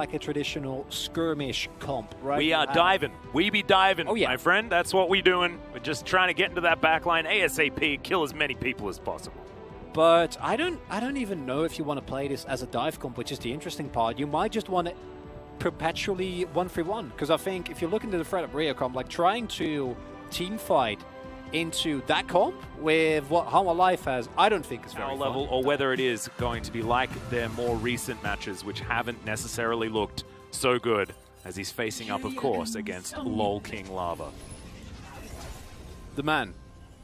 like a traditional skirmish comp, right? We are diving. We be diving, my friend. That's what we doing. We're just trying to get into that backline ASAP, kill as many people as possible. But I don't even know if you want to play this as a dive comp, which is the interesting part. You might just want to perpetually 1v1, because I think if you look into the Fred Bria comp, like trying to team fight into that comp with what Hanwha Life has, I don't think is very fun. Level, or whether it is going to be like their more recent matches, which haven't necessarily looked so good, as he's facing up, of course, against LOL King Lava. The man.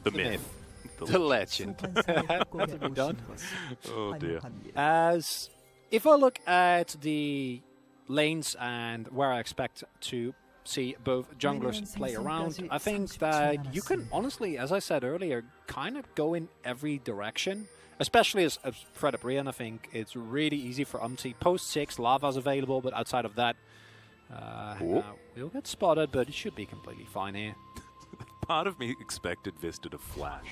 The myth. The legend. Has it been done? Oh dear. As if I look at the lanes and where I expect to see both junglers play around, I think that you can honestly, as I said earlier, kind of go in every direction, especially as Fred Brian. I think it's really easy for Post 6, Lava's available, but outside of that, we'll get spotted, but it should be completely fine here. Part of me expected Vista to flash.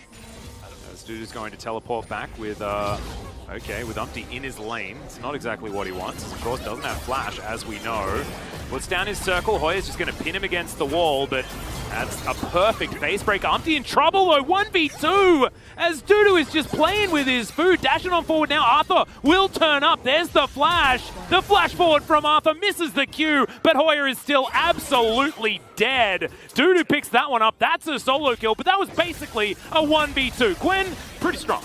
I don't know, this dude is going to teleport back with, with Umpty in his lane. It's not exactly what he wants. Of course, doesn't have flash, as we know. Puts down his circle. Hoya's just going to pin him against the wall, but that's a perfect face break. Umpty in trouble, though. 1v2, as Dudu is just playing with his food. Dashing on forward now. Arthur will turn up. There's the flash. The flash forward from Arthur misses the Q, but Hoya is still absolutely dead. Dudu picks that one up. That's a solo kill, but that was basically a 1v2. Gwen, pretty strong.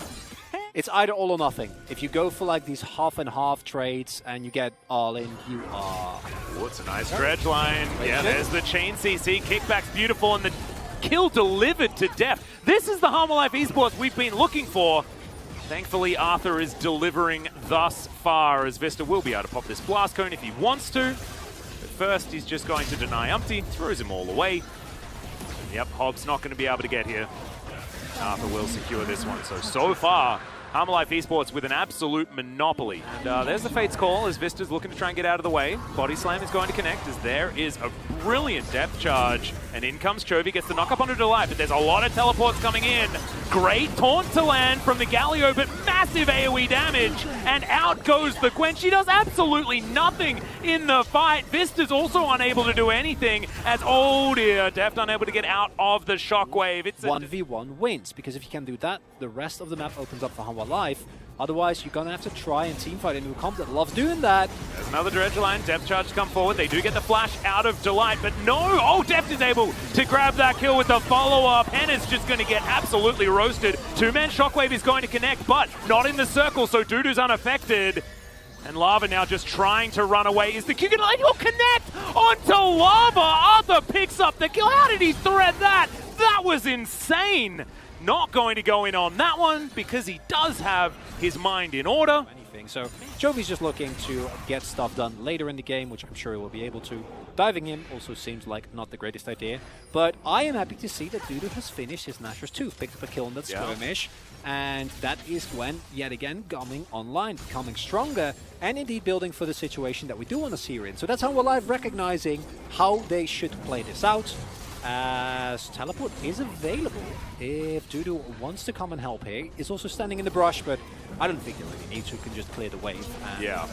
It's either all or nothing. If you go for like these half and half trades and you get all in, you are... Oh, it's a nice dredge line. Yeah, there's the chain CC. Kickback's beautiful, and the kill delivered to death. This is the Hanwha Life esports we've been looking for. Thankfully, Arthur is delivering thus far, as Vista will be able to pop this blast cone if he wants to. But first, he's just going to deny Umpty, throws him all away. Yep, Hog's not going to be able to get here. Arthur will secure this one. So far, Hanwha Life esports with an absolute monopoly. And there's the Fate's Call as Vista's looking to try and get out of the way. Body Slam is going to connect as there is a brilliant depth charge. And in comes Chovy, gets the knock up onto Delight, but there's a lot of teleports coming in. Great taunt to land from the Galio, but massive AoE damage. And out goes the Gwen. She does absolutely nothing in the fight. Vista's also unable to do anything as, oh dear, Deft unable to get out of the shockwave. It's 1v1 wins, because if you can do that, the rest of the map opens up for Hanwha Life. Otherwise, you're going to have to try and teamfight into a comp that loves doing that. There's another dredge line. Depth charge come forward. They do get the flash out of Delight, but no! Oh, Depth is able to grab that kill with the follow-up. Henna's just going to get absolutely roasted. Two-man shockwave is going to connect, but not in the circle, so Dudu's unaffected. And Lava now just trying to run away. Is the Q going to connect onto Lava? Arthur picks up the kill. How did he thread that? That was insane. Not going to go in on that one because he does have his mind in order. So Jovi's just looking to get stuff done later in the game, which I'm sure he will be able to. Diving him also seems like not the greatest idea, but I am happy to see that Dudu has finished his Nashor's Tooth, picked up a kill in that skirmish, and that is Gwen yet again coming online, becoming stronger, and indeed building for the situation that we do want to see her in. So that's how we're live recognizing how they should play this out. As teleport is available if Dudu wants to come and help here. He's also standing in the brush, but I don't think they really need to. Can just clear the wave. And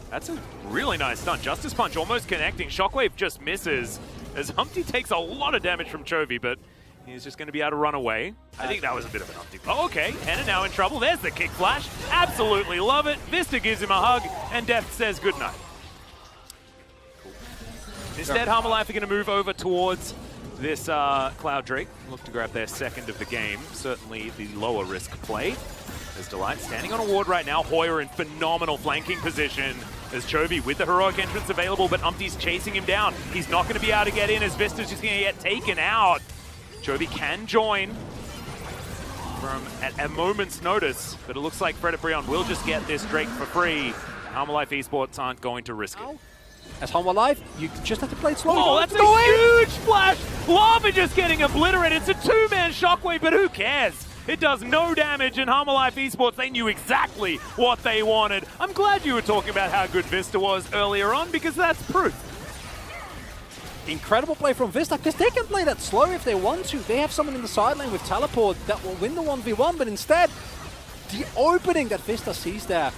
That's a really nice stun. Justice Punch almost connecting. Shockwave just misses as Humpty takes a lot of damage from Chovy, but he's just going to be able to run away. I think that was a bit of an Humpty. Oh, okay. Henna now in trouble. There's the kick flash. Absolutely love it. Vista gives him a hug, and Deft says goodnight. Instead, Hanwha Life are going to move over towards this Cloud Drake. Look to grab their second of the game. Certainly the lower risk play. There's Delight standing on a ward right now. Hoya in phenomenal flanking position. There's Chovy with the heroic entrance available, but Umpty's chasing him down. He's not going to be able to get in as Vista's just going to get taken out. Chovy can join from at a moment's notice, but it looks like Fred Brion will just get this Drake for free. Hanwha Life esports aren't going to risk it. As Hanwha Life, you just have to play it slowly. Oh, that's a huge splash! Lava just getting obliterated. It's a two-man shockwave, but who cares? It does no damage, and Hanwha Life esports, they knew exactly what they wanted. I'm glad you were talking about how good Vista was earlier on, because that's proof. Incredible play from Vista, because they can play that slow if they want to. They have someone in the side lane with teleport that will win the 1v1, but instead, the opening that Vista sees there,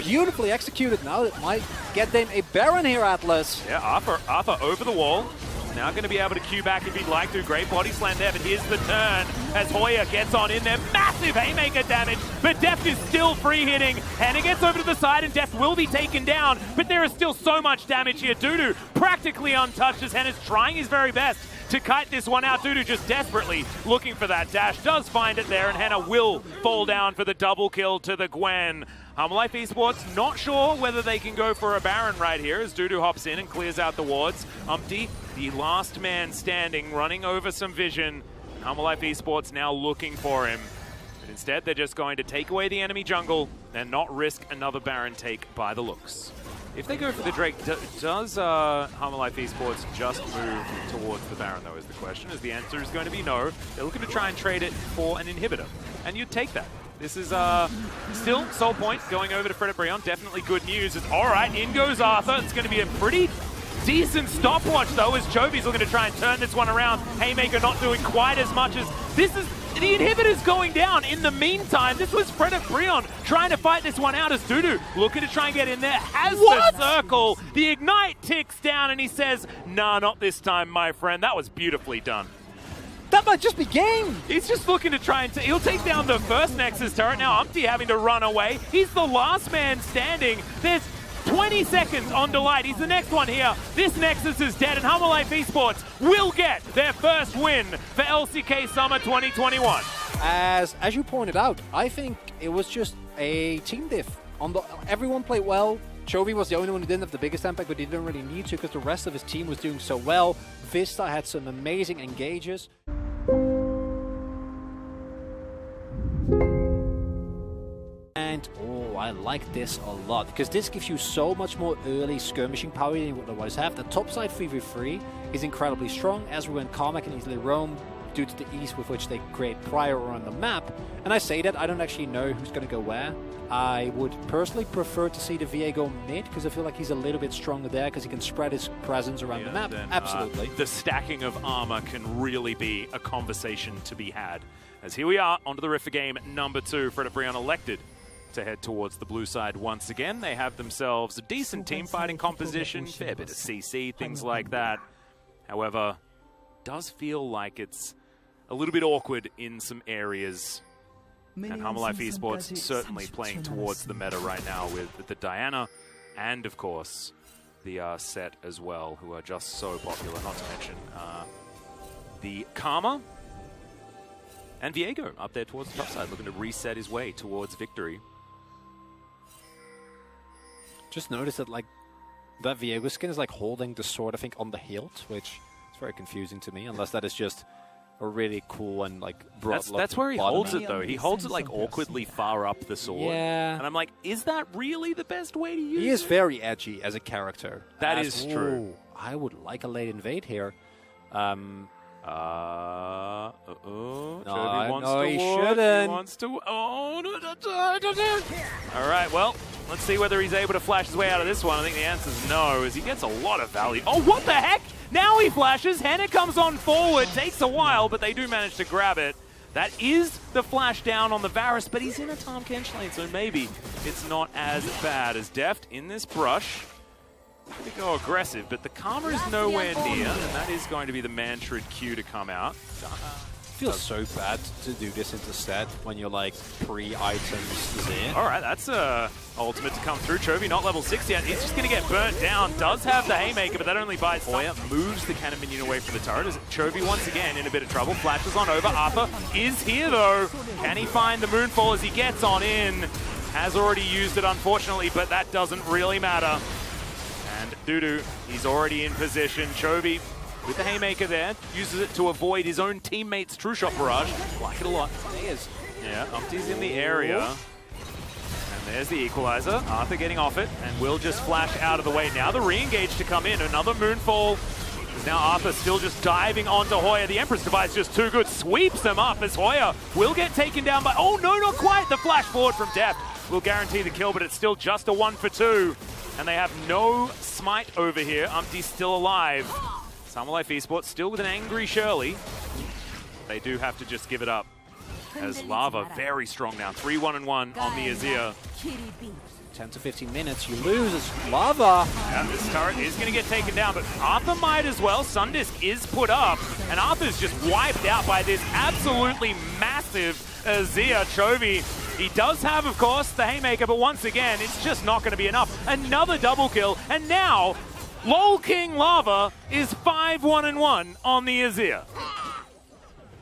beautifully executed. Now it might get them a Baron here, Atlas. Yeah, Arthur over the wall. Now going to be able to queue back if he'd like to. Great body slam there, but here's the turn as Hoya gets on in there. Massive haymaker damage, but Deft is still free hitting. Hannah gets over to the side and Deft will be taken down, but there is still so much damage here. Dudu practically untouched as Hannah's trying his very best to kite this one out. Dudu just desperately looking for that dash. Does find it there, and Hannah will fall down for the double kill to the Gwen. Life Esports not sure whether they can go for a Baron right here as Dudu hops in and clears out the wards. Umpty, the last man standing, running over some vision. Life Esports now looking for him. But instead, they're just going to take away the enemy jungle and not risk another Baron take by the looks. If they go for the Drake, does Life Esports just move towards the Baron, though, is the question, as the answer is going to be no. They're looking to try and trade it for an inhibitor, and you'd take that. This is still Soul Point going over to Frederick Brion. Definitely good news. All right, in goes Arthur. It's going to be a pretty decent stopwatch, though, as Chovy's looking to try and turn this one around. Haymaker not doing quite as much as this is. The inhibitor's going down. In the meantime, this was Frederick Brion trying to fight this one out as Dudu looking to try and get in there. Has the circle. The ignite ticks down and he says, nah, not this time, my friend. That was beautifully done. That might just be game. He's just looking to try and he'll take down the first Nexus turret. Now Umpty having to run away. He's the last man standing. There's 20 seconds on Delight. He's the next one here. This Nexus is dead, and Life Esports will get their first win for LCK Summer 2021. As you pointed out, I think it was just a team diff. Everyone played well. Chovy was the only one who didn't have the biggest impact, but he didn't really need to because the rest of his team was doing so well. Vista had some amazing engages. And, oh, I like this a lot, because this gives you so much more early skirmishing power than you would otherwise have. The topside 3v3 is incredibly strong, as when Carmack can easily roam due to the ease with which they create prior on the map. And I say that, I don't actually know who's going to go where. I would personally prefer to see the VA go mid, because I feel like he's a little bit stronger there, because he can spread his presence around the map. Then, absolutely. The stacking of armor can really be a conversation to be had. As here we are, onto the Rift for game number 2. Frederick Brion elected to head towards the blue side once again. They have themselves a decent team fighting composition, fair bit of CC, things like that. However, does feel like it's a little bit awkward in some areas. And Life Esports certainly playing towards the meta right now with the Diana and, of course, the Set as well, who are just so popular, not to mention the Karma and Viego up there towards the top side, looking to reset his way towards victory. Just noticed that, like, that Viego skin is, like, holding the sword, I think, on the hilt, which is very confusing to me, unless that is just a really cool and, like, broad. That's where he holds it, though. He holds it, like, awkwardly far up the sword. Yeah. And I'm like, is that really the best way to use it? He is very edgy as a character. That is true. I would like a late invade here. No, he shouldn't. He wants to. Oh, no. All right, well, let's see whether he's able to flash his way out of this one. I think the answer is no, as he gets a lot of value. Oh, what the heck? Now he flashes. Hannah comes on forward. Takes a while, but they do manage to grab it. That is the flash down on the Varus, but he's in a Tahm Kench lane, so maybe it's not as bad as Deft in this brush. Going to go aggressive, but the Karma is nowhere near, and that is going to be the Mantrid Q to come out. Feels so bad to do this into set when you're like pre-items in. All right, that's ultimate to come through. Chovy not level 6 yet. He's just going to get burnt down. Does have the Haymaker, but that only buys Hoya. Moves the cannon minion away from the turret. As Chovy once again in a bit of trouble. Flashes on over. Arthur is here though. Can he find the Moonfall as he gets on in? Has already used it, unfortunately, but that doesn't really matter. And Dudu, he's already in position. Chovy with the Haymaker there, uses it to avoid his own teammate's True Shot barrage. Like it a lot. He is. Yeah, Umpty's in the area. And there's the equalizer. Arthur getting off it, and will just flash out of the way. Now the re-engage to come in. Another Moonfall. Now Arthur still just diving onto Hoya. The Empress device just too good. Sweeps him up as Hoya will get taken down by... Oh, no, not quite. The flash forward from Deft will guarantee the kill, but it's still just a 1 for 2. And they have no smite over here. Umpty's still alive. Life Esports still with an angry Shirley. They do have to just give it up. As Lava very strong now. 3-1-1 on the Azir. 10 to 15 minutes, you lose. It's Lava. Yeah, this turret is going to get taken down, but Arthur might as well. Sundisk is put up, and Arthur's just wiped out by this absolutely massive Azir. Chovy, he does have, of course, the Haymaker, but once again, it's just not going to be enough. Another double kill, and now LOL King Lava is 5-1-1 on the Azir.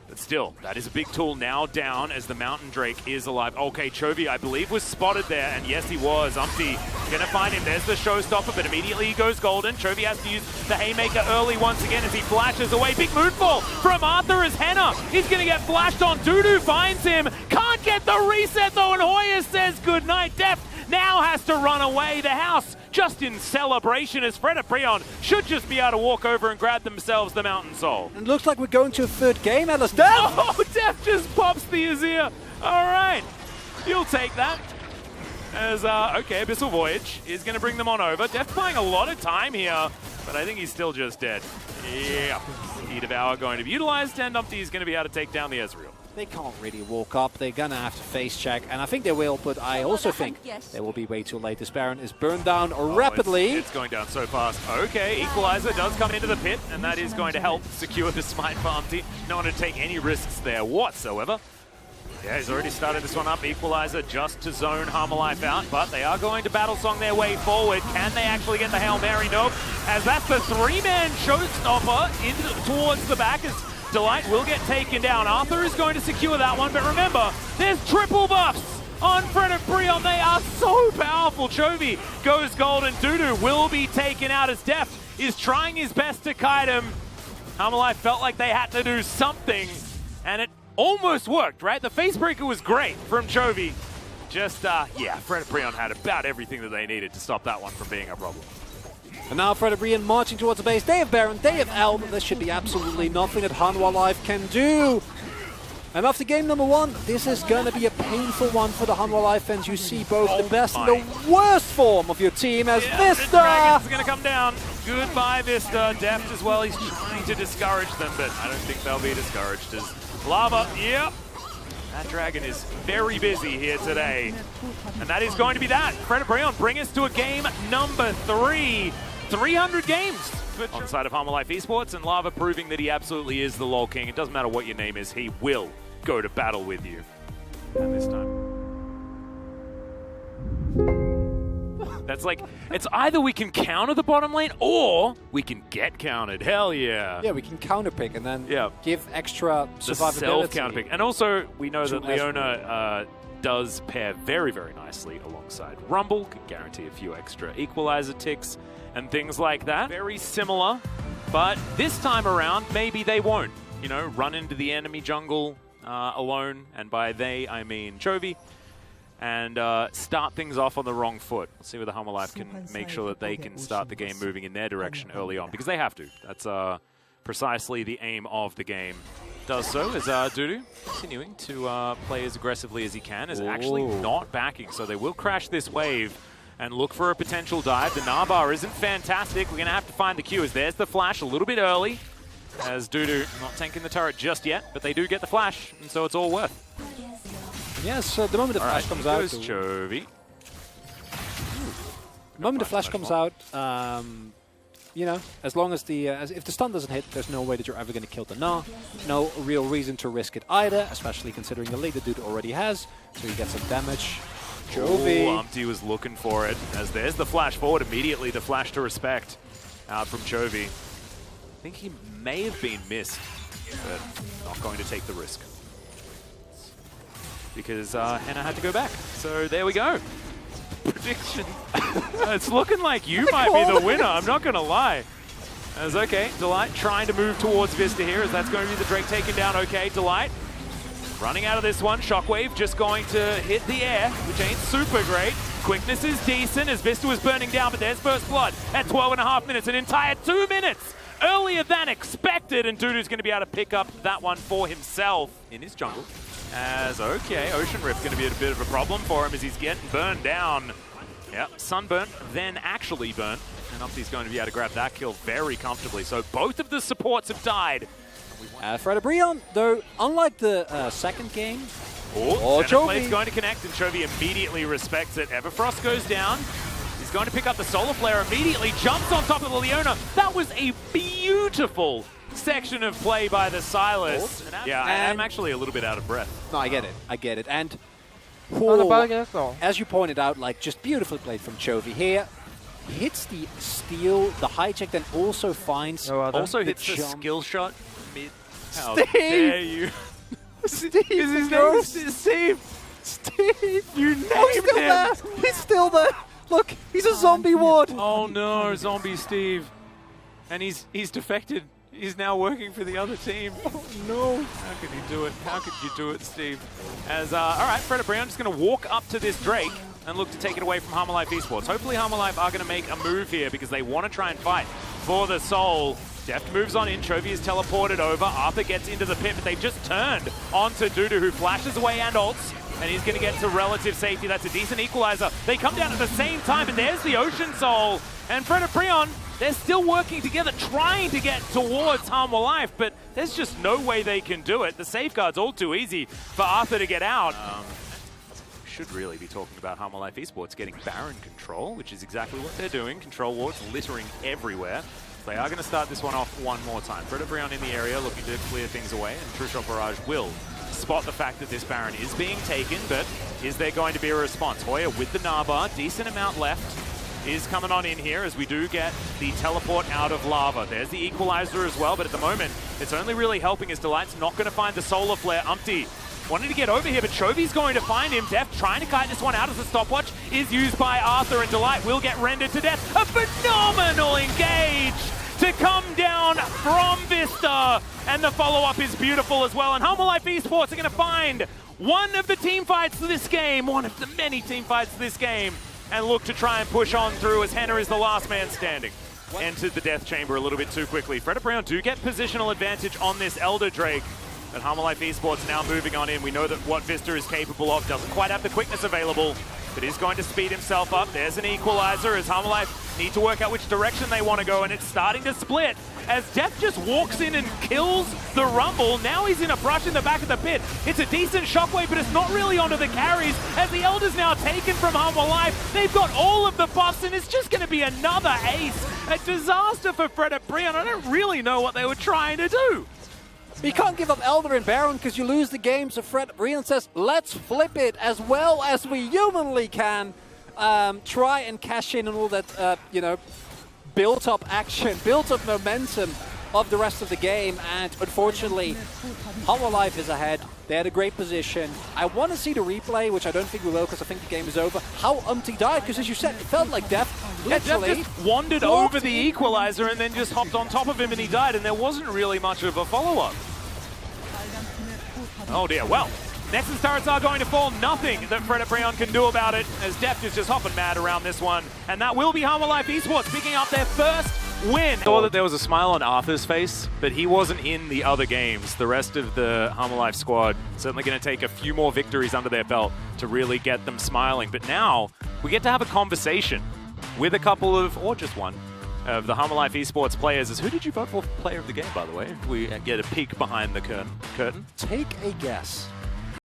But still, that is a big tool now down as the Mountain Drake is alive. Okay, Chovy, I believe, was spotted there, and yes, he was. Umpty gonna find him. There's the showstopper, but immediately he goes golden. Chovy has to use the Haymaker early once again as he flashes away. Big moonfall from Arthur as Henna. He's gonna get flashed on. Dudu finds him. Can't get the reset though, and Hoya says goodnight. Deft now has to run away. The house just in celebration as Fred and Prion should just be able to walk over and grab themselves the Mountain Soul. And looks like we're going to a third game, Atlas. Def! Oh, Def just pops the Azir. All right, you'll take that. As, okay, Abyssal Voyage is going to bring them on over. Def buying a lot of time here, but I think he's still just dead. Yeah, Heat Devour going to be utilized, and Umpty is going to be able to take down the Ezreal. They can't really walk up. They're going to have to face check, and I think they will, but I also think they will be way too late. This Baron is burned down rapidly. It's going down so fast. Okay, Equalizer does come into the pit, and that is going to help secure the smite for Umpty. Not going to take any risks there whatsoever. Yeah, he's already started this one up. Equalizer just to zone Harmalife out, but they are going to battle song their way forward. Can they actually get the Hail Mary? Nope. As that's the three-man showstopper towards the back as Delight will get taken down. Arthur is going to secure that one, but remember, there's triple buffs on Fred and Prion. They are so powerful. Chovy goes gold, and Dudu will be taken out as Def is trying his best to kite him. Harmalife felt like they had to do something, and it almost worked, right? The Facebreaker was great from Chovy. Just, yeah, Fred and Prion had about everything that they needed to stop that one from being a problem. And now Fred and Brian marching towards the base. They have Baron, they have Elm. There should be absolutely nothing that Hanwha Life can do. And after game number one, this is going to be a painful one for the Hanwha Life fans. You see both the best and the worst form of your team as Vista. The Dragon's going to come down. Goodbye, Vista. Deft as well. He's trying to discourage them, but I don't think they'll be discouraged as Lava, yep. That Dragon is very busy here today. And that is going to be that. Fred and Brian bring us to a game number 3. 300 games on the side of Harmalife Esports, and Lava proving that he absolutely is the LoL King. It doesn't matter what your name is, he will go to battle with you. And this time. That's like, it's either we can counter the bottom lane or we can get countered. Hell yeah. Yeah, we can counter pick and then give extra survivability. Self-counter pick. And also, we know that Leona does pair very, very nicely alongside Rumble. Can guarantee a few extra equalizer ticks and things like that. Very similar, but this time around, maybe they won't. You know, run into the enemy jungle alone, and by they, I mean Chovy, and start things off on the wrong foot. Let's see whether Harmalife can make sure that they can start the game moving in their direction early on, because they have to. That's precisely the aim of the game. Does so as Dudu continuing to play as aggressively as he can, is actually not backing, so they will crash this wave and look for a potential dive. The Narbar isn't fantastic. We're going to have to find the Q as there's the flash a little bit early, as Dudu not tanking the turret just yet, but they do get the flash, and so it's all worth. Yes, the moment the flash comes out. Chovy. The moment the flash comes out, you know, as long as if the stun doesn't hit, there's no way that you're ever going to kill the Gnar. No real reason to risk it either, especially considering the lead the dude already has, so you get some damage. Chovy. Umpty was looking for it, as there's the flash forward immediately, the flash to respect out from Chovy. I think he may have been missed, but not going to take the risk. Because Henna had to go back. So there we go. Prediction. It's looking like you might be the winner, I'm not going to lie. As okay, Delight trying to move towards Vista here, as that's going to be the Drake taken down. Okay, Delight running out of this one. Shockwave just going to hit the air, which ain't super great. Quickness is decent as Vista was burning down, but there's First Blood at 12.5 minutes, an entire 2 minutes earlier than expected, and Dudu's going to be able to pick up that one for himself in his jungle. As, okay, Ocean Rift going to be a bit of a problem for him as he's getting burned down. Yep, Sunburn, then actually burnt, and Umpty's going to be able to grab that kill very comfortably. So both of the supports have died. Fred and Brian, though, unlike the second game, Oh, Chovy. going to connect, and Chovy immediately respects it. Everfrost goes down. He's going to pick up the Solar Flare immediately, jumps on top of the Leona. That was a beautiful section of play by the Silas. Yeah, I'm actually a little bit out of breath. No, I get it. And as you pointed out, like, just beautifully played from Chovy here. Hits the steal, the hijack, then also finds... Also hits the skill shot mid. How Steve! dare you? Steve! Is his name Steve? Steve! You named He's still him! there! He's still there! Look, he's a zombie ward! Oh no, zombie Steve. And he's defected. He's now working for the other team. Oh no! How could you do it? How could you do it, Steve? As all right, Fred Brown just going to walk up to this Drake and look to take it away from Harmalife Esports. Hopefully Harmalife are going to make a move here because they want to try and fight for the soul. Deft moves on in, Chovy is teleported over, Arthur gets into the pit, but they've just turned onto Dudu, who flashes away and ults, and he's going to get to relative safety. That's a decent equalizer. They come down at the same time, and there's the Ocean Soul. And Fred Prion, they're still working together, trying to get towards Harmalife, but there's just no way they can do it. The safeguard's all too easy for Arthur to get out. Should really be talking about Harmalife Esports getting Baron control, which is exactly what they're doing. Control wards littering everywhere. They are going to start this one off one more time. Fred Brion in the area looking to clear things away, and True Shot Barrage will spot the fact that this Baron is being taken, but is there going to be a response? Hoya with the Naba, decent amount left, is coming on in here as we do get the teleport out of lava. There's the equalizer as well, but at the moment, it's only really helping as Delight's not going to find the Solar Flare. Umpty wanting to get over here, but Chovy's going to find him. Deft trying to kite this one out as a stopwatch is used by Arthur, and Delight will get rendered to death. A phenomenal engage to come down from Vista, and the follow-up is beautiful as well. And Harmalife Esports are going to find one of the team fights this game, one of the many team fights this game, and look to try and push on through as Henner is the last man standing. Entered the death chamber a little bit too quickly. Fred Brown do get positional advantage on this Elder Drake, but Harmalife Esports now moving on in. We know that what Vista is capable of doesn't quite have the quickness available, but is going to speed himself up. There's an equalizer as Harmalife need to work out which direction they want to go, and it's starting to split as Death just walks in and kills the Rumble. Now he's in a brush in the back of the pit. It's a decent shockwave, but it's not really onto the carries as the Elder's now taken from Harmalife. They've got all of the buffs, and it's just going to be another ace. A disaster for Fred Brion. I don't really know what they were trying to do. You can't give up Elder and Baron because you lose the game, so Fred Brion says, let's flip it as well as we humanly can. Try and cash in on all that, built-up action, built-up momentum of the rest of the game, and unfortunately, Harmalife is ahead. They had a great position. I want to see the replay, which I don't think we will because I think the game is over. How Umpty died, because as you said, it felt like Def literally just wandered over the equalizer and then just hopped on top of him and he died, and there wasn't really much of a follow-up. Oh dear, well, Nexus turrets are going to fall. Nothing that Fred Brion can do about it as Deft is just hopping mad around this one. And that will be Harmalife Esports picking up their first win. I saw that there was a smile on Arthur's face, but he wasn't in the other games. The rest of the Harmalife squad certainly going to take a few more victories under their belt to really get them smiling. But now we get to have a conversation with a couple of, or just one, of the Harmalife Esports players. Who did you vote for player of the game, by the way? If we get a peek behind the curtain. Take a guess.